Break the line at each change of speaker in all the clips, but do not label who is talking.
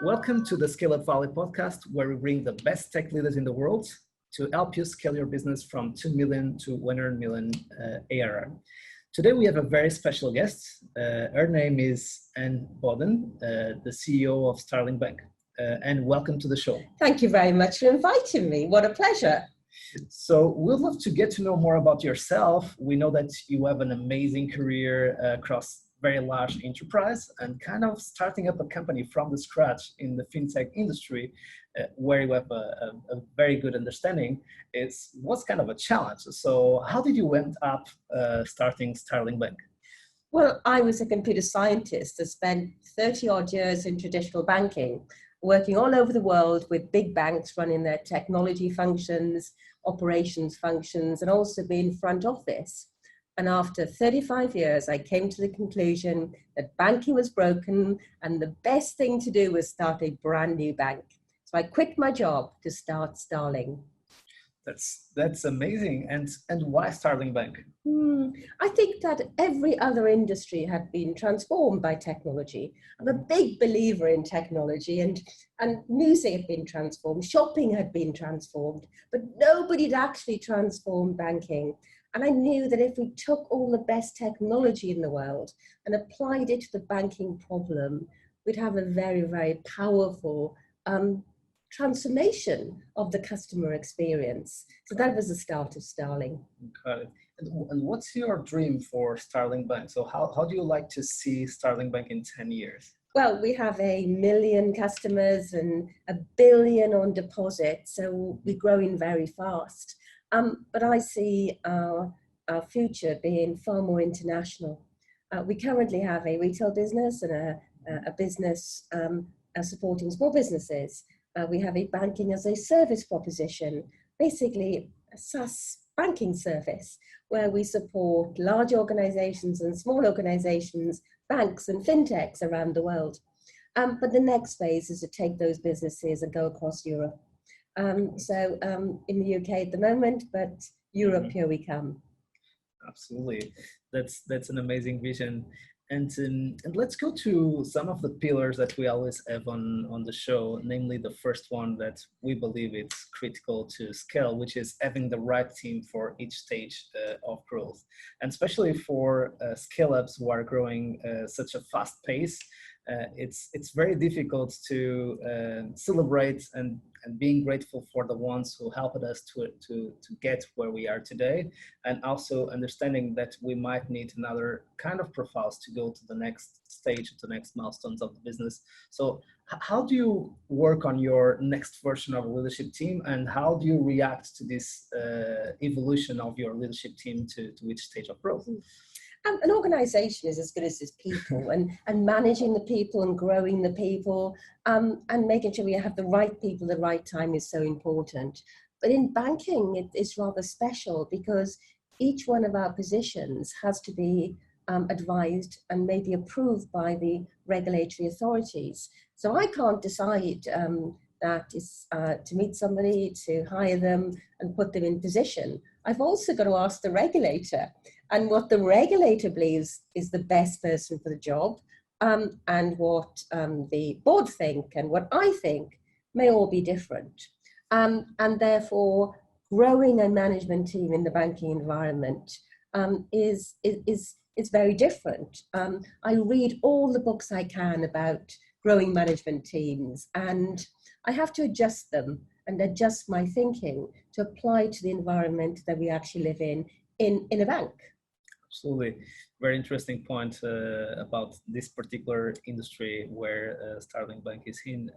Welcome to the Scaleup Valley podcast, where we bring the best tech leaders in the world to help you scale your business from 2 million to 100 million ARR. Today we have a very special guest. Her name is Anne Boden, the CEO of Starling Bank. And welcome to the show.
Thank you very much for inviting me. What a pleasure.
So we'd love to get to know more about yourself. We know that you have an amazing career across very large enterprise and kind of starting up a company from the scratch in the fintech industry, where you have a very good understanding. Was kind of a challenge. So how did you end up starting Starling Bank?
Well, I was a computer scientist. I spent 30 odd years in traditional banking, working all over the world with big banks running their technology functions, operations functions, and also being front office. And after 35 years, I came to the conclusion that banking was broken and the best thing to do was start a brand new bank. So I quit my job to start Starling.
That's amazing. And why Starling Bank?
I think that every other industry had been transformed by technology. I'm a big believer in technology, and music had been transformed, shopping had been transformed, but nobody had actually transformed banking. And I knew that if we took all the best technology in the world and applied it to the banking problem, we'd have a very, very powerful transformation of the customer experience. So that was the start of Starling.
Got it. And what's your dream for Starling Bank? So how do you like to see Starling Bank in 10 years?
Well, we have 1 million customers and 1 billion on deposit, so we're growing very fast. But I see our future being far more international. We currently have a retail business and a business supporting small businesses. We have a banking as a service proposition, basically a SaaS banking service, where we support large organizations and small organizations, banks and fintechs around the world. But the next phase is to take those businesses and go across Europe. So in the UK at the moment, but Europe, here we come.
Absolutely. That's an amazing vision. And let's go to some of the pillars that we always have on the show, namely the first one that we believe it's critical to scale, which is having the right team for each stage of growth. And especially for scale-ups who are growing such a fast pace, it's very difficult to celebrate and being grateful for the ones who helped us to get where we are today, and also understanding that we might need another kind of profiles to go to the next stage, to the next milestones of the business. So how do you work on your next version of a leadership team, and how do you react to this evolution of your leadership team to each stage of growth?
An organization is as good as its people, and managing the people and growing the people and making sure we have the right people at the right time is so important. But in banking, it's rather special because each one of our positions has to be advised and maybe approved by the regulatory authorities. So I can't decide that is to meet somebody, to hire them and put them in position. I've also got to ask the regulator, and what the regulator believes is the best person for the job, and what the board think and what I think may all be different. And therefore, growing a management team in the banking environment is very different. I read all the books I can about growing management teams, and I have to adjust them and adjust my thinking to apply to the environment that we actually live in a bank.
Absolutely. Very interesting point about this particular industry where Starling Bank is in.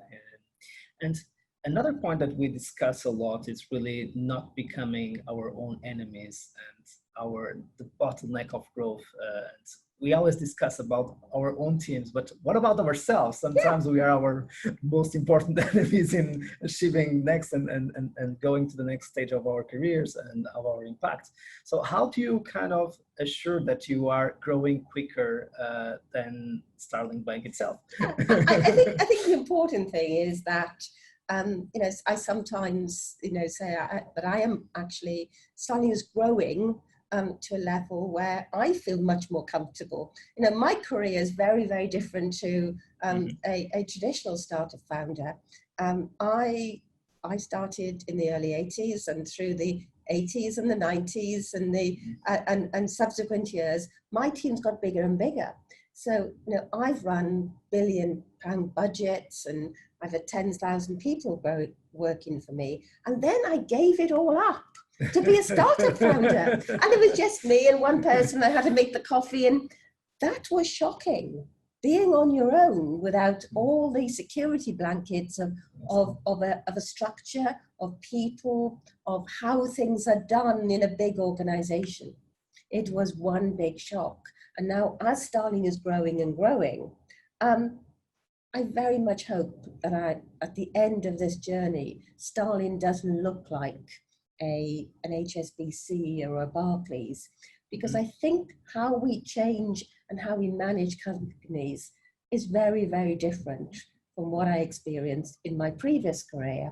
And another point that we discuss a lot is really not becoming our own enemies and the bottleneck of growth. We always discuss about our own teams, but what about ourselves? Sometimes we are our most important enemies in achieving next and going to the next stage of our careers and of our impact. So how do you kind of assure that you are growing quicker than Starling Bank itself?
I think the important thing is that I sometimes say that I am actually Starling is growing to a level where I feel much more comfortable. You know, my career is very, very different to a traditional startup founder. I started in the early 80s, and through the 80s and the 90s and the and subsequent years, my team's got bigger and bigger. So, you know, I've run £1 billion budgets, and I've had 10,000 people working for me. And then I gave it all up to be a startup founder. And it was just me and one person. I had to make the coffee, and that was shocking. Being on your own without all the security blankets of a structure, of people, of how things are done in a big organization. It was one big shock. And now, as Starling is growing and growing, I very much hope that at the end of this journey, Starling doesn't look like an HSBC or a Barclays, because I think how we change and how we manage companies is very, very different from what I experienced in my previous career.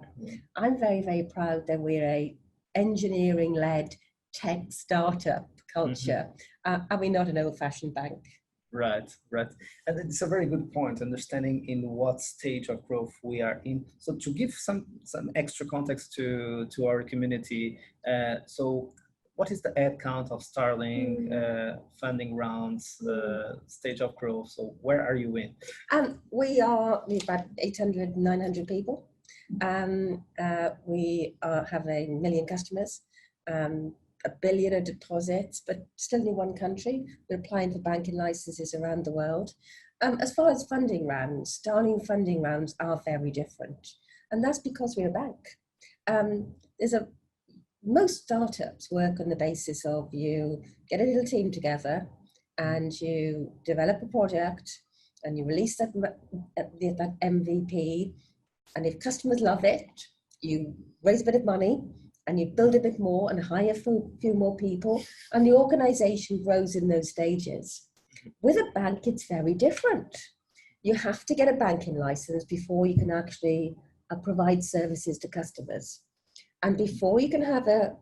I'm very, very proud that we're a engineering-led tech startup culture. And we're not an old-fashioned bank.
Right. And it's a very good point, understanding in what stage of growth we are in. So to give some extra context to our community, so what is the head count of Starling, funding rounds, stage of growth? So where are you in?
We've about 800, 900 people. We have 1 million customers. 1 billion of deposits, but still in one country. We're applying for banking licenses around the world. As far as funding rounds, Starling funding rounds are very different. And that's because we're a bank. Most startups work on the basis of you get a little team together and you develop a project and you release that MVP. And if customers love it, you raise a bit of money and you build a bit more and hire a few more people, and the organization grows in those stages. With a bank, it's very different. You have to get a banking license before you can actually provide services to customers. And before you can have a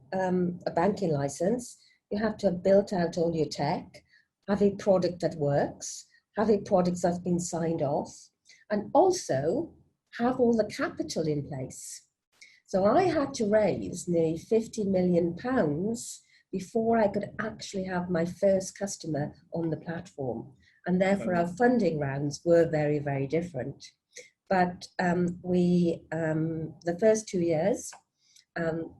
banking license, you have to have built out all your tech, have a product that works, have a product that's been signed off, and also have all the capital in place. So I had to raise nearly £50 million before I could actually have my first customer on the platform. And therefore our funding rounds were very, very different. But the first 2 years,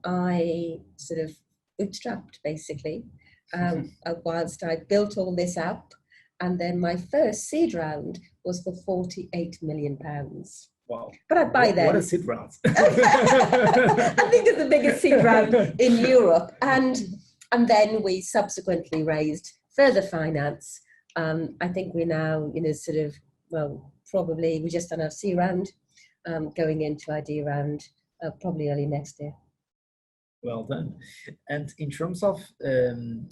I sort of bootstrapped basically, whilst I built all this up. And then my first seed round was for £48 million.
Wow.
But by then...
What a seed round.
I think it's the biggest seed round in Europe. And then we subsequently raised further finance. I think we're now in a sort of, probably we just done our C round, going into our D round, probably early next year.
Well done. And in terms of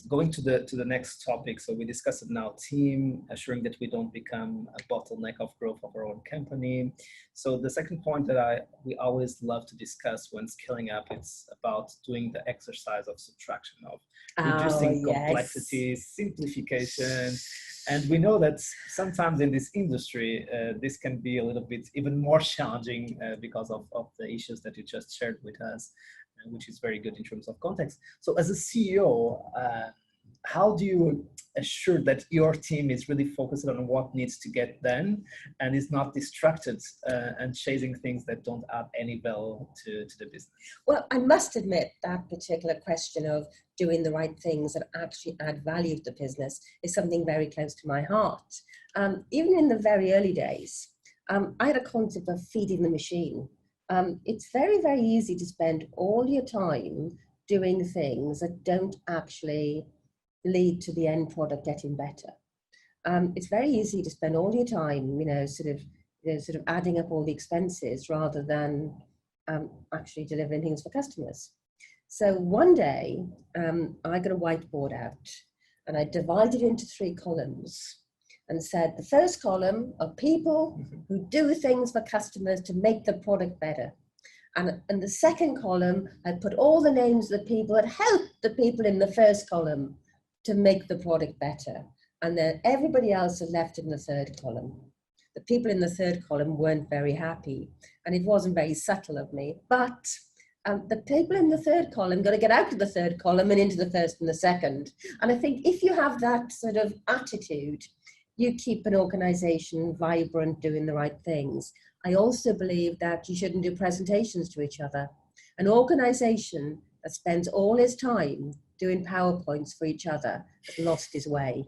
going to the next topic, so we discussed it now, team, assuring that we don't become a bottleneck of growth of our own company. So the second point that we always love to discuss when scaling up, it's about doing the exercise of subtraction, of reducing complexity, simplification. And we know that sometimes in this industry, this can be a little bit even more challenging because of the issues that you just shared with us, which is very good in terms of context. So as a CEO, how do you assure that your team is really focused on what needs to get done and is not distracted and chasing things that don't add any value to the business?
Well, I must admit that particular question of doing the right things that actually add value to the business is something very close to my heart. Even in the very early days, I had a concept of feeding the machine. It's very, very easy to spend all your time doing things that don't actually lead to the end product getting better. It's very easy to spend all your time, sort of adding up all the expenses rather than actually delivering things for customers. So one day, I got a whiteboard out and I divided it into 3 columns and said the first column are people who do things for customers to make the product better. And in the second column, I put all the names of the people that helped the people in the first column to make the product better. And then everybody else is left in the third column. The people in the third column weren't very happy, and it wasn't very subtle of me, but the people in the third column got to get out of the third column and into the first and the second. And I think if you have that sort of attitude, you keep an organization vibrant, doing the right things. I also believe that you shouldn't do presentations to each other. An organization that spends all his time doing PowerPoints for each other has lost his way.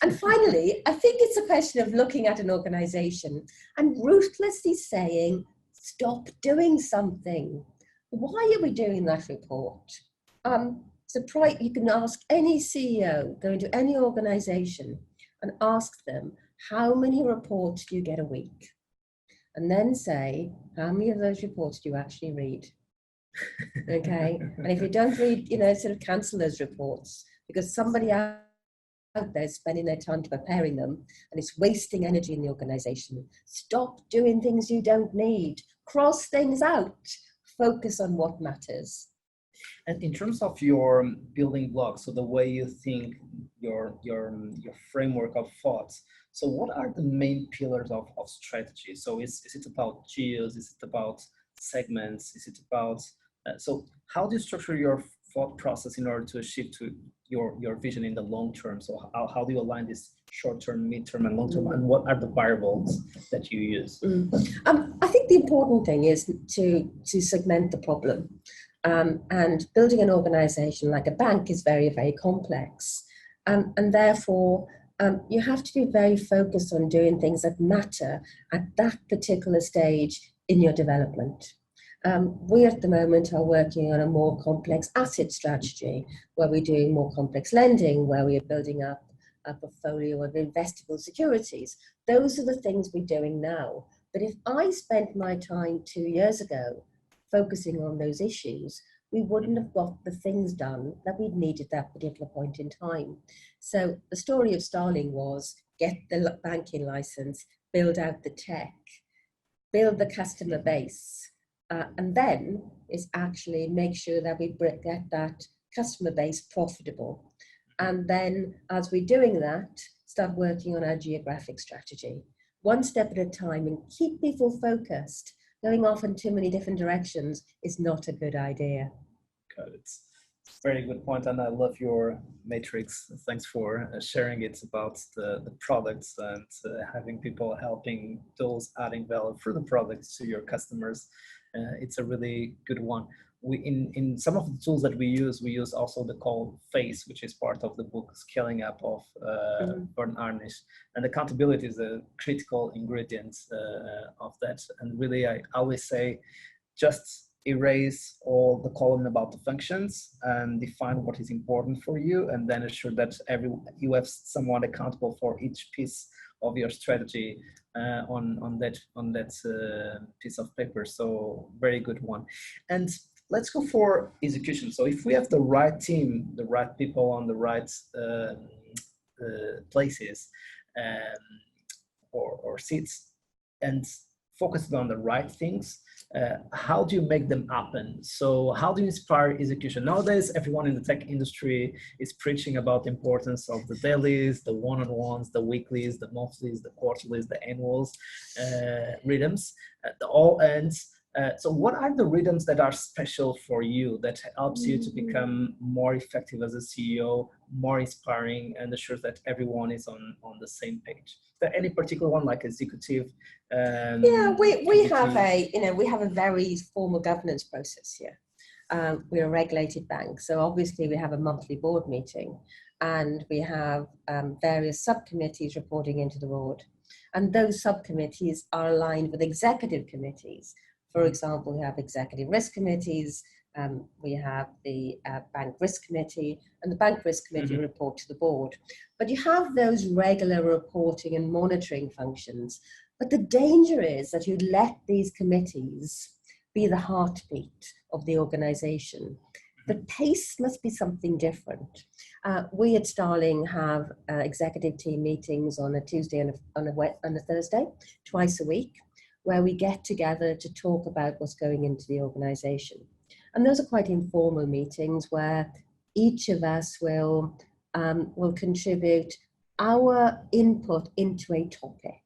And finally, I think it's a question of looking at an organization and ruthlessly saying, stop doing something. Why are we doing that report? You can ask any CEO, go into any organization and ask them, how many reports do you get a week? And then say, how many of those reports do you actually read? Okay, and if you don't read, sort of cancel those reports, because somebody out there is spending their time preparing them and it's wasting energy in the organization. Stop doing things you don't need. Cross things out. Focus on what matters.
And in terms of your building blocks, so the way you think, your framework of thoughts, so what are the main pillars of strategy? So is it about geos? Is it about segments? Is it about, so how do you structure your thought process in order to achieve to your vision in the long term? So how do you align this short term, mid term, and long term? And what are the variables that you use?
I think the important thing is to segment the problem. And building an organization like a bank is very, very complex. And therefore, you have to be very focused on doing things that matter at that particular stage in your development. We at the moment are working on a more complex asset strategy, where we're doing more complex lending, where we are building up a portfolio of investable securities. Those are the things we're doing now. But if I spent my time 2 years ago focusing on those issues, we wouldn't have got the things done that we'd needed at that particular point in time. So the story of Starling was get the banking license, build out the tech, build the customer base, and then is actually make sure that we get that customer base profitable. And then as we're doing that, start working on our geographic strategy. One step at a time and keep people focused. Going off in too many different directions is not a good idea.
Got it. Very good point, and I love your matrix. Thanks for sharing it about the products and having people helping those adding value for the products to your customers. It's a really good one. We in some of the tools that we use also the call phase, which is part of the book Scaling Up of Gordon Arnish, and accountability is a critical ingredient of that. And really, I always say, just erase all the column about the functions and define what is important for you, and then ensure that you have someone accountable for each piece of your strategy on that piece of paper. So very good one. And let's go for execution. So if we have the right team, the right people on the right places or seats, and focused on the right things, how do you make them happen? So how do you inspire execution? Nowadays, everyone in the tech industry is preaching about the importance of the dailies, the one-on-ones, the weeklies, the monthlies, the quarterlies, the annuals, rhythms, the all ends. So what are the rhythms that are special for you that helps you to become more effective as a CEO, more inspiring, and ensures that everyone is on the same page? Is there any particular one, like executive?
Yeah, we have a very formal governance process here. We're a regulated bank, so obviously we have a monthly board meeting, and we have various subcommittees reporting into the board, and those subcommittees are aligned with executive committees. For example, we have executive risk committees, we have the bank risk committee, and the bank risk committee report to the board. But you have those regular reporting and monitoring functions. But the danger is that you let these committees be the heartbeat of the organization. The pace must be something different. We at Starling have executive team meetings on a Tuesday and on a Thursday, twice a week. where we get together to talk about what's going into the organization. And those are quite informal meetings where each of us will contribute our input into a topic.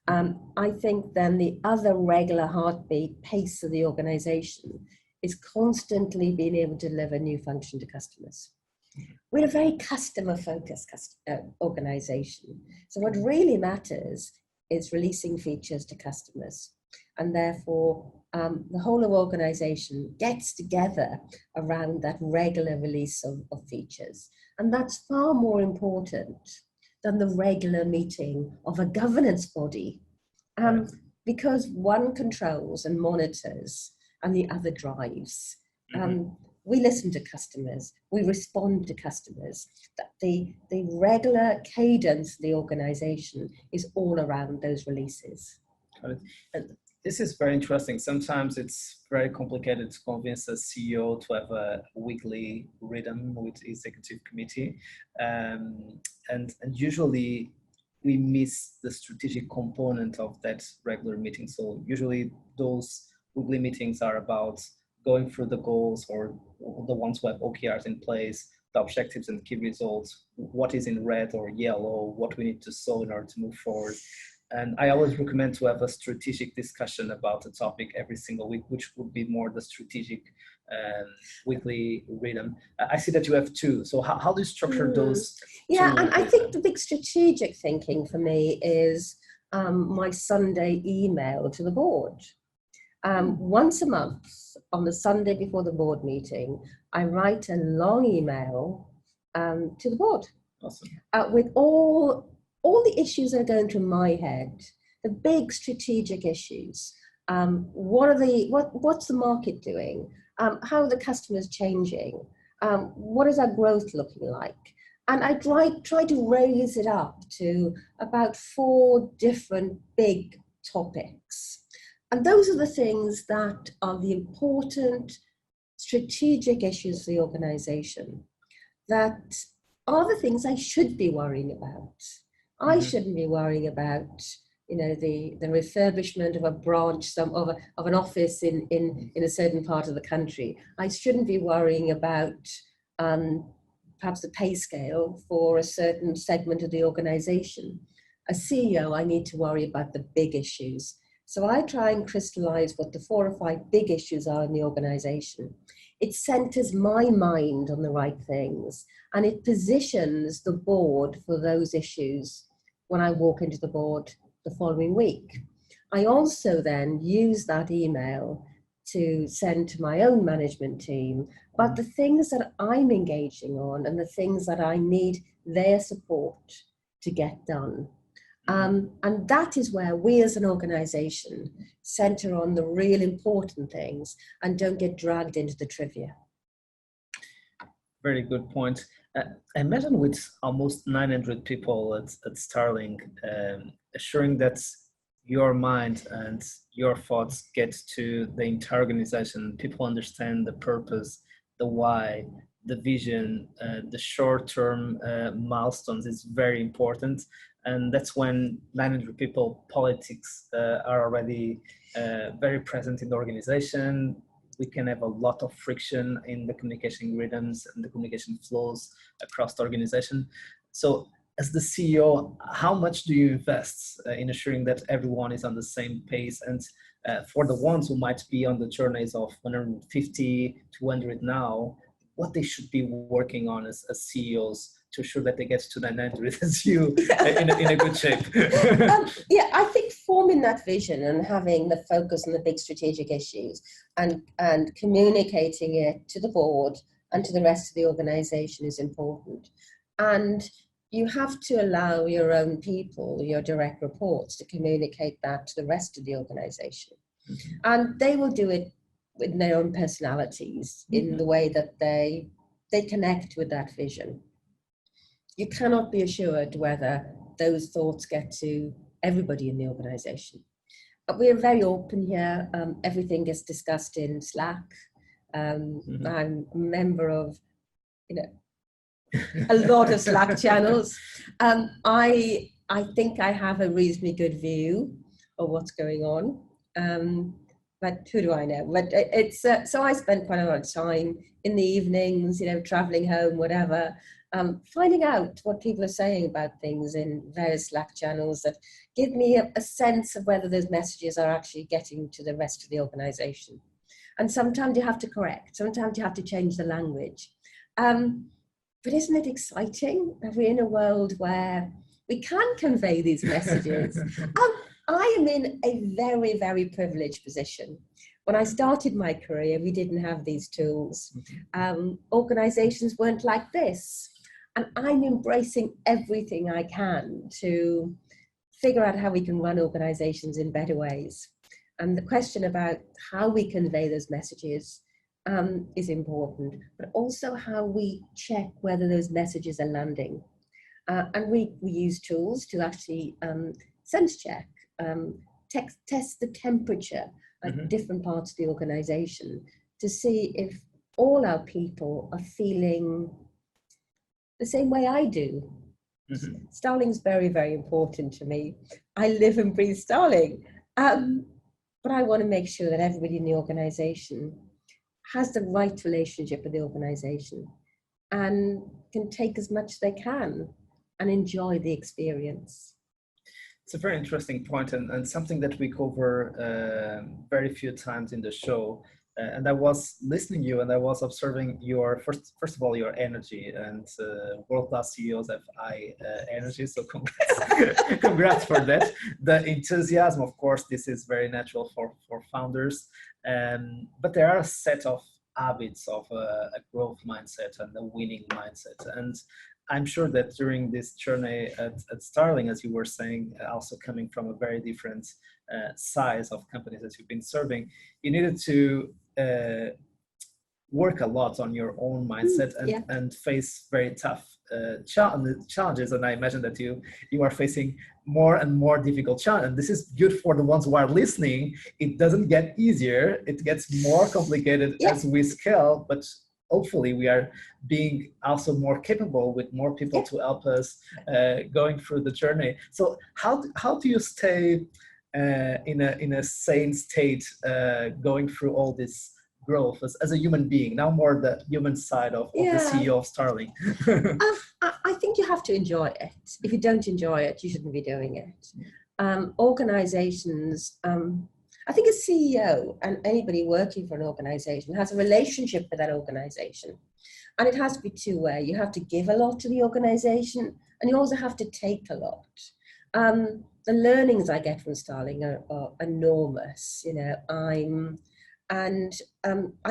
I think then the other regular heartbeat pace of the organization is constantly being able to deliver new function to customers. We're a very customer-focused organization. So what really matters is releasing features to customers. And therefore, the whole of organization gets together around that regular release of features. And that's far more important than the regular meeting of a governance body, because one controls and monitors and the other drives. We listen to customers, we respond to customers. The regular cadence of the organization is all around those releases.
Got it. And this is very interesting. Sometimes it's very complicated to convince a CEO to have a weekly rhythm with executive committee. And usually we miss the strategic component of that regular meeting. So usually those weekly meetings are about going through the goals, or the ones who have OKRs in place, the objectives and key results, what is in red or yellow, what we need to solve in order to move forward. And I always recommend to have a strategic discussion about a topic every single week, which would be more the strategic weekly rhythm. I see that you have two. So how do you structure those?
Yeah, and I think the big strategic thinking for me is my Sunday email to the board. Once a month, on the Sunday before the board meeting, I write a long email to the board.
Awesome.
With all the issues that are going through my head, the big strategic issues. What's the market doing? How are the customers changing? What is our growth looking like? And I try to raise it up to about 4 different big topics. And those are the things that are the important strategic issues for the organization, that are the things I should be worrying about. I shouldn't be worrying about, the refurbishment of a branch, of an office in a certain part of the country. I shouldn't be worrying about perhaps the pay scale for a certain segment of the organization. A CEO, I need to worry about the big issues. So I try and crystallize what the 4 or 5 big issues are in the organization. It centers my mind on the right things, and it positions the board for those issues when I walk into the board the following week. I also then use that email to send to my own management team about the things that I'm engaging on and the things that I need their support to get done. And that is where we as an organization center on the real important things and don't get dragged into the trivia.
Very good point. I imagine with almost 900 people at Starling, assuring that your mind and your thoughts get to the entire organization, people understand the purpose, the why, the vision, the short-term milestones is very important. And that's when 900 people, politics are already very present in the organization. We can have a lot of friction in the communication rhythms and the communication flows across the organization. So as the CEO, how much do you invest in assuring that everyone is on the same pace? And for the ones who might be on the journeys of 150, 200 now, what they should be working on as CEOs to ensure that they get to 900 as you in a good shape?
Yeah, I think forming that vision and having the focus on the big strategic issues and communicating it to the board and to the rest of the organization is important. And you have to allow your own people, your direct reports, to communicate that to the rest of the organization. And they will do it with their own personalities in the way that they connect with that vision. You cannot be assured whether those thoughts get to everybody in the organization. But we are very open here. Everything gets discussed in Slack. I'm a member of, a lot of Slack channels. I think I have a reasonably good view or what's going on. But who do I know? But it's so I spend quite a lot of time in the evenings, traveling home, whatever, finding out what people are saying about things in various Slack channels that give me a sense of whether those messages are actually getting to the rest of the organization. And sometimes you have to correct, sometimes you have to change the language. But isn't it exciting that we're in a world where we can convey these messages? I am in a very, very privileged position. When I started my career, we didn't have these tools. Organizations weren't like this. And I'm embracing everything I can to figure out how we can run organizations in better ways. And the question about how we convey those messages is important, but also how we check whether those messages are landing. And we use tools to actually sense check, test the temperature at different parts of the organization to see if all our people are feeling the same way I do. Starling's very, very important to me. I live and breathe Starling. But I want to make sure that everybody in the organization has the right relationship with the organization and can take as much as they can and enjoy the experience.
It's a very interesting point, and something that we cover very few times in the show. And I was listening to you, and I was observing your first of all your energy, and world-class CEOs have high energy. So congrats, congrats for that. The enthusiasm, of course, this is very natural for founders. But there are a set of habits of a growth mindset and a winning mindset, and I'm sure that during this journey at Starling, as you were saying, also coming from a very different size of companies that you've been serving, you needed to work a lot on your own mindset and face very tough challenges. And I imagine that you are facing more and more difficult challenges. And this is good for the ones who are listening. It doesn't get easier. It gets more complicated as we scale, but hopefully we are being also more capable with more people to help us going through the journey. So how do you stay in a sane state going through all this growth as a human being, now more the human side of the CEO of Starling?
I think you have to enjoy it. If you don't enjoy it, you shouldn't be doing it. Organizations, I think a CEO and anybody working for an organization has a relationship with that organization. And it has to be two-way. You have to give a lot to the organization, and you also have to take a lot. The learnings I get from Starling are enormous. I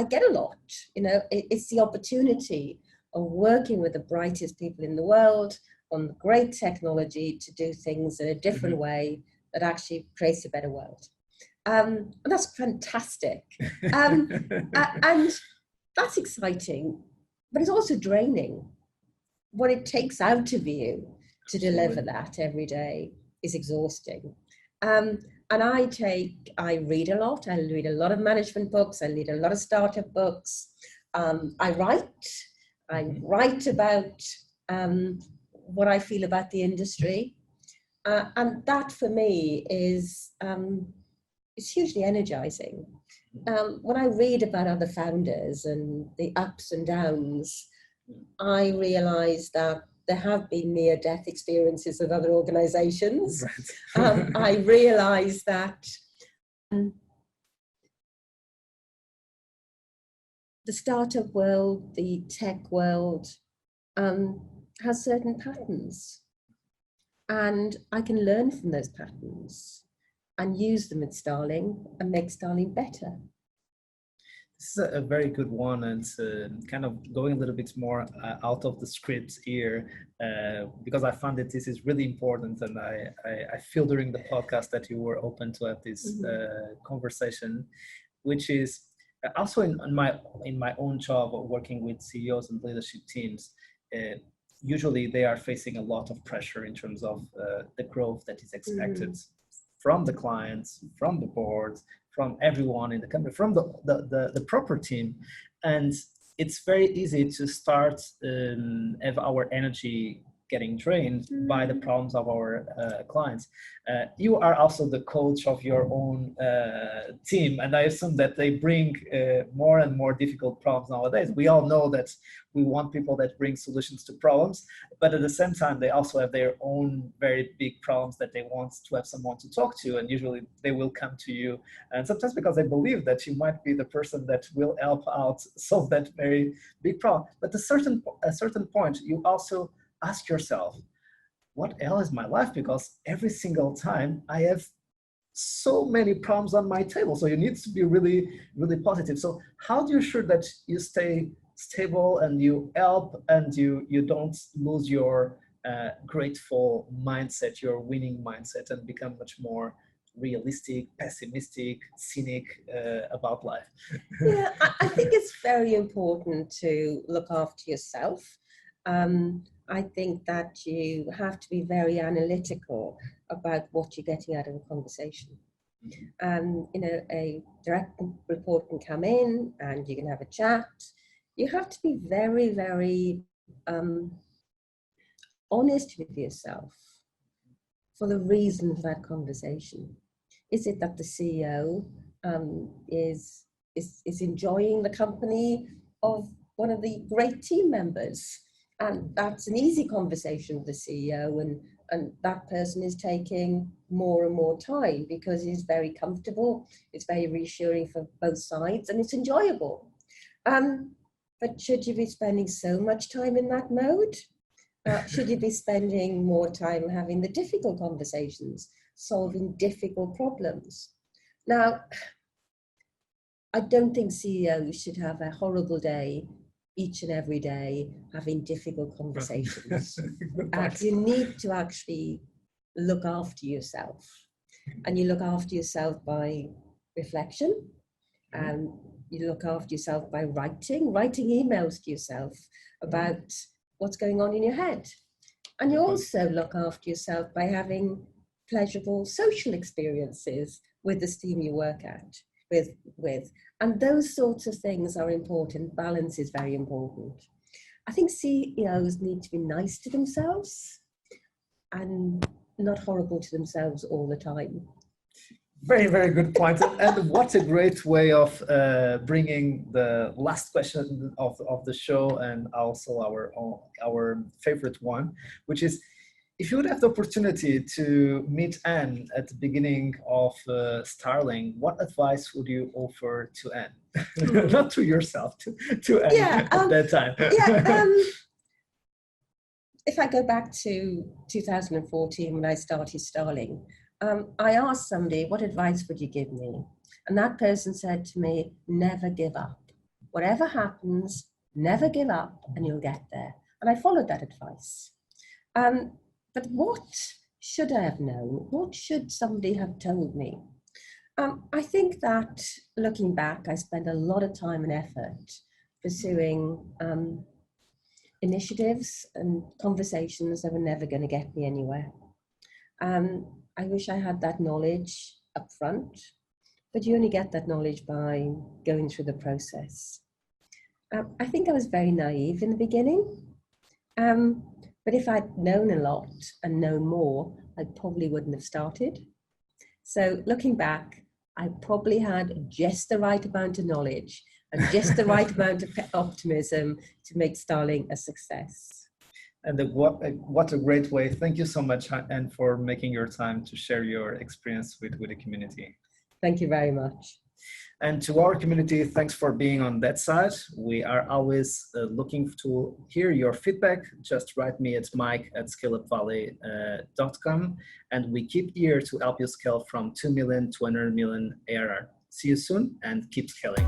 get a lot. It's the opportunity of working with the brightest people in the world on great technology to do things in a different way that actually creates a better world. And that's fantastic. And that's exciting, but it's also draining. What it takes out of you to deliver that every day is exhausting. And I read a lot. I read a lot of management books. I read a lot of startup books. I write about what I feel about the industry. And that for me is hugely energizing. When I read about other founders and the ups and downs, I realize that there have been near-death experiences of other organizations. Right. I realize that the startup world, the tech world, has certain patterns. And I can learn from those patterns and use them at Starling and make Starling better.
This is a very good one, and kind of going a little bit more out of the script here, because I found that this is really important, and I feel during the podcast that you were open to have this conversation, which is also in my own job of working with CEOs and leadership teams. Usually they are facing a lot of pressure in terms of the growth that is expected from the clients, from the board, from everyone in the company, from the proper team. And it's very easy to start have our energy getting drained by the problems of our clients. You are also the coach of your own team, and I assume that they bring more and more difficult problems nowadays. We all know that we want people that bring solutions to problems, but at the same time, they also have their own very big problems that they want to have someone to talk to, and usually they will come to you, and sometimes because they believe that you might be the person that will help out solve that very big problem. But at a certain point, you also ask yourself, what hell is my life? Because every single time I have so many problems on my table. So you need to be really, really positive. So how do you ensure that you stay stable and you help and you don't lose your grateful mindset, your winning mindset, and become much more realistic, pessimistic, cynic about life?
Yeah, I think it's very important to look after yourself. I think that you have to be very analytical about what you're getting out of a conversation. A direct report can come in and you can have a chat. You have to be very, very honest with yourself for the reason for that conversation. Is it that the CEO is enjoying the company of one of the great team members? And that's an easy conversation with the CEO, and that person is taking more and more time because he's very comfortable, it's very reassuring for both sides, and it's enjoyable. But should you be spending so much time in that mode? Should you be spending more time having the difficult conversations, solving difficult problems? Now, I don't think CEOs should have a horrible day each and every day having difficult conversations. You need to actually look after yourself, and you look after yourself by reflection, and you look after yourself by writing emails to yourself about what's going on in your head. And you also look after yourself by having pleasurable social experiences with the team you work at with. And those sorts of things are important. Balance is very important. I think CEOs need to be nice to themselves and not horrible to themselves all the time.
Very, very good point. And what a great way of bringing the last question of the show, and also our favorite one, which is, if you would have the opportunity to meet Anne at the beginning of Starling, what advice would you offer to Anne? Not to yourself, to Anne at that time.
If I go back to 2014 when I started Starling, I asked somebody, what advice would you give me? And that person said to me, never give up. Whatever happens, never give up and you'll get there. And I followed that advice. But what should I have known? What should somebody have told me? I think that looking back, I spent a lot of time and effort pursuing initiatives and conversations that were never going to get me anywhere. I wish I had that knowledge up front, but you only get that knowledge by going through the process. I think I was very naive in the beginning. But if I'd known a lot and known more, I probably wouldn't have started. So looking back, I probably had just the right amount of knowledge and just the right amount of optimism to make Starling a success.
And what a great way. Thank you so much, Anne, for making your time to share your experience with the community.
Thank you very much.
And to our community, thanks for being on that side. We are always looking to hear your feedback. Just write me at mike@scaleupvalley.com, and we keep here to help you scale from 2 million to 100 million ARR. See you soon and keep scaling.